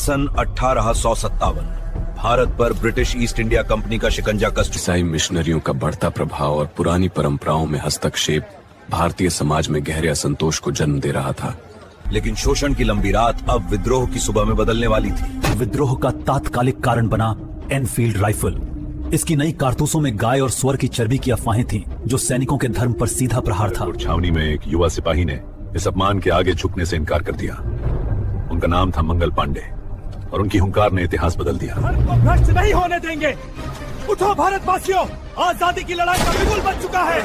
सन 1857 भारत पर British east India company का शिकंजा कस ईसाई मिशनरियों का बढ़ता प्रभाव और पुरानी परंपराओं में हस्तक्षेप भारतीय समाज में गहरे असंतोष को जन्म दे रहा था। लेकिन शोषण की लंबी रात अब विद्रोह की सुबह में बदलने वाली थी। विद्रोह का तात्कालिक कारण बना एनफील्ड राइफल। इसकी नई कारतूसों में गाय और स्वर की चर्बी की अफवाहें थीं, जो सैनिकों के धर्म पर सीधा प्रहार था। छावनी में एक युवा सिपाही ने इस अपमान के आगे झुकने से इनकार कर दिया। उनका नाम था मंगल पांडे और उनकी हुंकार ने इतिहास बदल दिया। भारत को भ्रष्ट नहीं होने देंगे। उठो भारतवासियों, आजादी की लड़ाई का बिगुल बज चुका है।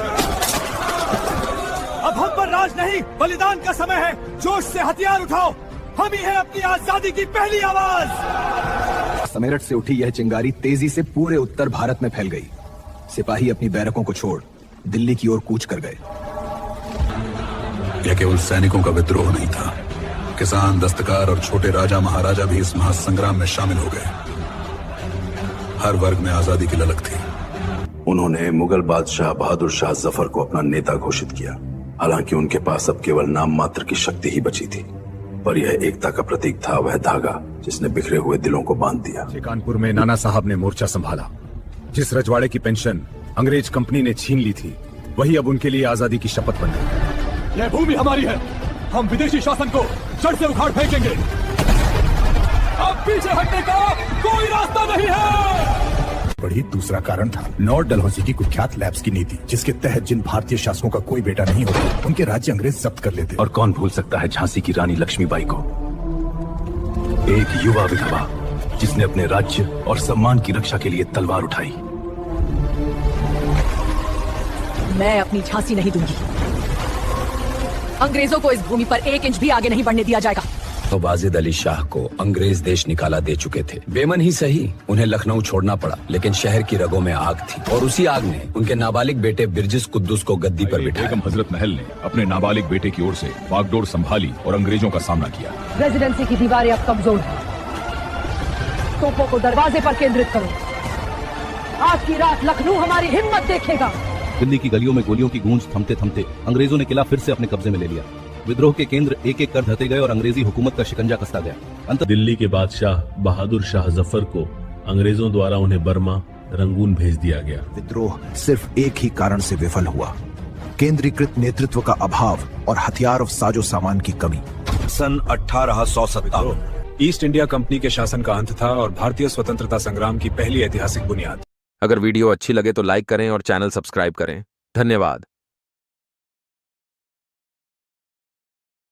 अब हम पर राज नहीं, बलिदान का समय है। जोश से हथियार उठाओ, हम ही हैं अपनी आजादी की पहली आवाज। मेरठ से उठी यह चिंगारी तेजी से पूरे उत्तर भारत में फैल गई। सिपाही अपनी बैरकों को छोड़ दिल्ली की ओर कूच कर गए। यह केवल सैनिकों का विद्रोह नहीं था, किसान, दस्तकार और छोटे राजा महाराजा भी इस महासंग्राम में शामिल हो गए। हर वर्ग में आजादी की ललक थी। उन्होंने मुगल बादशाह बहादुर शाह जफर को अपना नेता घोषित किया। हालांकि उनके पास अब केवल नाम मात्र की शक्ति ही बची थी, पर यह एकता का प्रतीक था, वह धागा जिसने बिखरे हुए दिलों को बांध दिया। कानपुर में नाना साहब ने मोर्चा संभाला। जिस रजवाड़े की पेंशन अंग्रेज कंपनी ने छीन ली थी, वही अब उनके लिए आजादी की शपथ बन गई। यह भूमि हमारी है, हम विदेशी शासन को जड़ से उखाड़ फेंकेंगे। अब पीछे हटने का कोई रास्ता नहीं है। बड़ी दूसरा कारण था लॉर्ड डलहौजी की कुख्यात लैब्स की नीति, जिसके तहत जिन भारतीय शासकों का कोई बेटा नहीं होता, उनके राज्य अंग्रेज जब्त कर लेते। और कौन भूल सकता है झांसी की रानी लक्ष्मीबाई को, एक युवा विधवा जिसने अपने राज्य और सम्मान की रक्षा के लिए तलवार उठाई। मैं अपनी झांसी नहीं दूंगी। अंग्रेजों को इस भूमि पर 1 इंच भी आगे नहीं बढ़ने दिया जाएगा। तो वाजिद अली शाह को अंग्रेज देश निकाला दे चुके थे। बेमन ही सही, उन्हें लखनऊ छोड़ना पड़ा, लेकिन शहर की रगों में आग थी और उसी आग ने उनके नाबालिग बेटे बिरजिस कुद्दूस को गद्दी पर बिठाया। बेगम हजरत महल ने अपने नाबालिग बेटे की ओर से बागडोर संभाली और अंग्रेजों का सामना किया। रेजिडेंसी की दीवारें अब कमजोर हैं। तोपों को दरवाजे पर केंद्रित करो। आज की रात लखनऊ हमारी हिम्मत देखेगा। दिल्ली की गलियों में गोलियों की गूंज थमते थमते अंग्रेजों ने किला फिर से अपने कब्जे में ले लिया। विद्रोह के केंद्र एक एक कर धते गए और अंग्रेजी हुकूमत का शिकंजा कसता गया। दिल्ली के बादशाह बहादुर शाह जफर को अंग्रेजों द्वारा उन्हें बर्मा रंगून भेज दिया गया। विद्रोह सिर्फ एक ही कारण से विफल हुआ, केंद्रीकृत नेतृत्व का अभाव और हथियार और साजो सामान की कमी। सन 1857 ईस्ट इंडिया कंपनी के शासन का अंत था और भारतीय स्वतंत्रता संग्राम की पहली ऐतिहासिक बुनियाद। अगर वीडियो अच्छी लगे तो लाइक करें और चैनल सब्सक्राइब करें। धन्यवाद।